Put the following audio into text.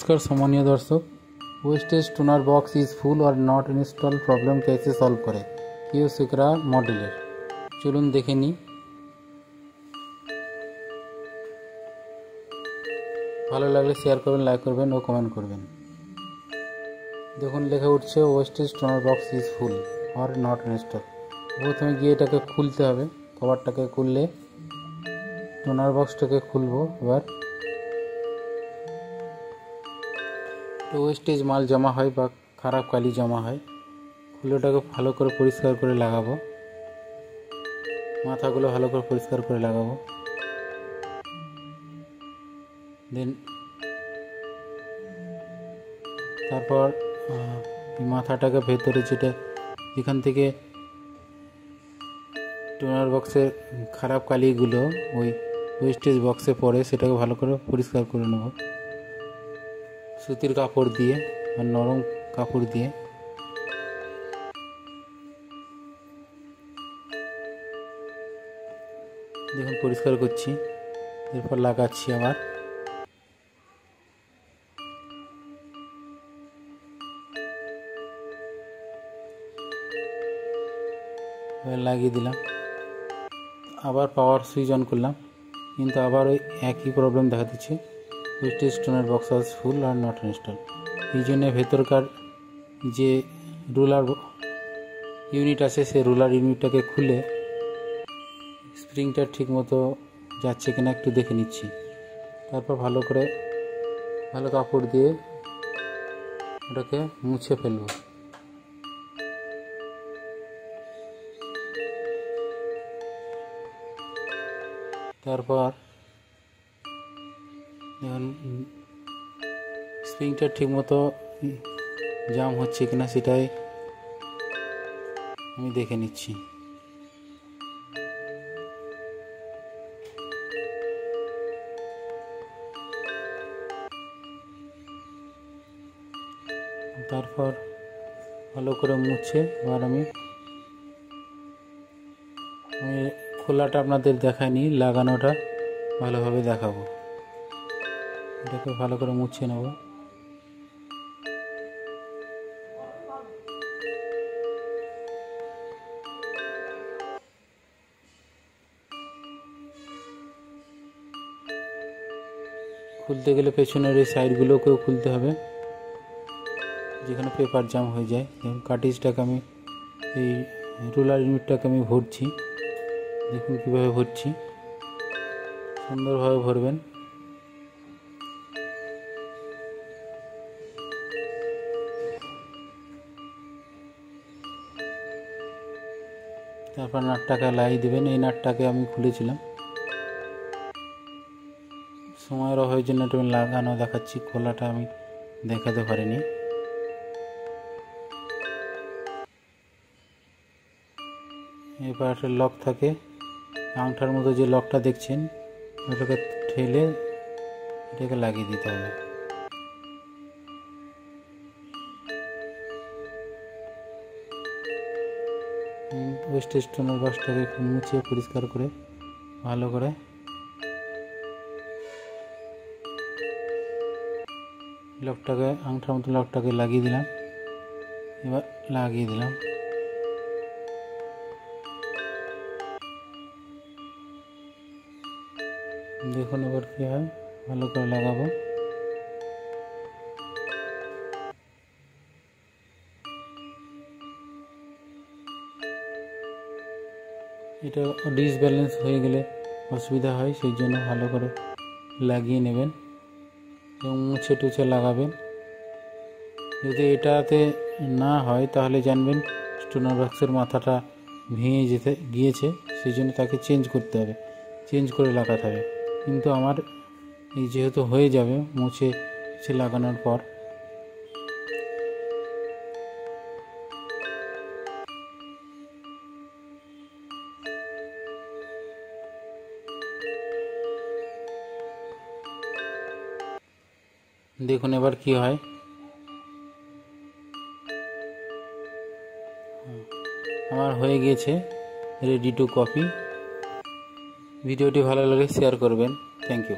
नमस्कार सम्मानीय दर्शक wastage toner box is full और नट इनस्टल प्रॉब्लम कैसे सल्व करे कियोशिका मॉडलेर चलुन देखे नी। ভালো লাগলে শেয়ার করবেন, লাইক করবেন ও কমেন্ট করবেন। দেখুন লেখা উঠছে wastage toner box is full are not install. প্রথমে গিয়ে এটাকে খুলতে হবে, কভারটাকে খুললে টোনার বক্সটাকে খুলবো। এবার ওয়েস্টেজ মাল জমা হয় বা খারাপ কালি জমা হয়, খুলে ওটাকে ভালো করে পরিষ্কার করে লাগাবো, মাথাগুলো ভালো করে পরিষ্কার করে লাগাবো। দেন তারপর মাথাটাকে ভেতরে যেখান থেকে টোনার বক্সের খারাপ কালিগুলো ওই ওয়েস্টেজ বক্সে পড়ে সেটাকে ভালো করে পরিষ্কার করে নেব সুতির কাপড় দিয়ে আর নরম কাপড় দিয়ে। দেখুন পরিষ্কার করছি, এরপর লাগাচ্ছি আবার। লাগিয়ে দিলাম, আবার পাওয়ার সুইচ অন করলাম, কিন্তু আবার ওই একই প্রবলেম দেখা দিচ্ছে ওয়েস্টেজ টোনার বক্স আজ ফুল আর নট ইনস্টল। এই জন্য ভেতরকার যে রুলার ইউনিট আছে সেই রুলার ইউনিটটাকে খুলে স্প্রিংটা ঠিকমতো যাচ্ছে কিনা একটু দেখে নিচ্ছি। তারপর ভালো করে ভালো কাপড় দিয়ে ওটাকে মুছে ফেলবো। তারপর দেখুন স্প্রিংটা ঠিকমতো জাম হচ্ছে কিনা সেটাই আমি দেখে নিচ্ছি। তারপর ভালো করে মুছে এবার আমি খোলাটা আপনাদের দেখাইনি, লাগানোটা ভালোভাবে দেখাবো। এটাকে ভালো করে মুছে নেব। খুলতে গেলে পেছনের এই সাইডগুলোকেও খুলতে হবে যেখানে পেপার জাম হয়ে যায়। যেমন কাটিজটাকে আমি এই রুলার ইউনিটটাকে আমি ভরছি, দেখুন কীভাবে ভরছি, সুন্দরভাবে ভরবেন। তারপর নাটটাকে লাগিয়ে দেবেন। এই নাটটাকে আমি খুলেছিলাম, সময়ের অভাবের জন্য একটু লাগানো দেখাচ্ছি, খোলাটা আমি দেখাতে পারিনি। এবার একটা লক থাকে, আংটার মতো যে লকটা দেখছেন ওটাকে ঠেলে এটাকে লাগিয়ে দিতে হবে। ওয়েস্টেজ টোনার বক্সটাকে একটু মুছে পরিষ্কার করে ভালো করে লকটাকে আংটার মতো লকটাকে লাগিয়ে দিলাম। এবার লাগিয়ে দিলাম। দেখুন এবার কী হয়, ভালো করে লাগাবো। এটা ডিসব্যালেন্স হয়ে গেলে অসুবিধা হয়, সেই জন্য ভালো করে লাগিয়ে নেবেন এবং মুছে টুছে লাগাবেন। যদি এটাতে না হয় তাহলে জানবেন টোনার বক্সের মাথাটা ভেঙে গিয়েছে, সেই জন্য তাকে চেঞ্জ করতে হবে, চেঞ্জ করে লাগাতে হবে। কিন্তু আমার এই যেহেতু হয়ে যাবে মুছে লাগানোর পর, দেখুন এবার কি হয়। আমার হয়ে গিয়েছে রেডি টু কপি। ভিডিওটি ভালো লাগে শেয়ার করবেন। Thank you.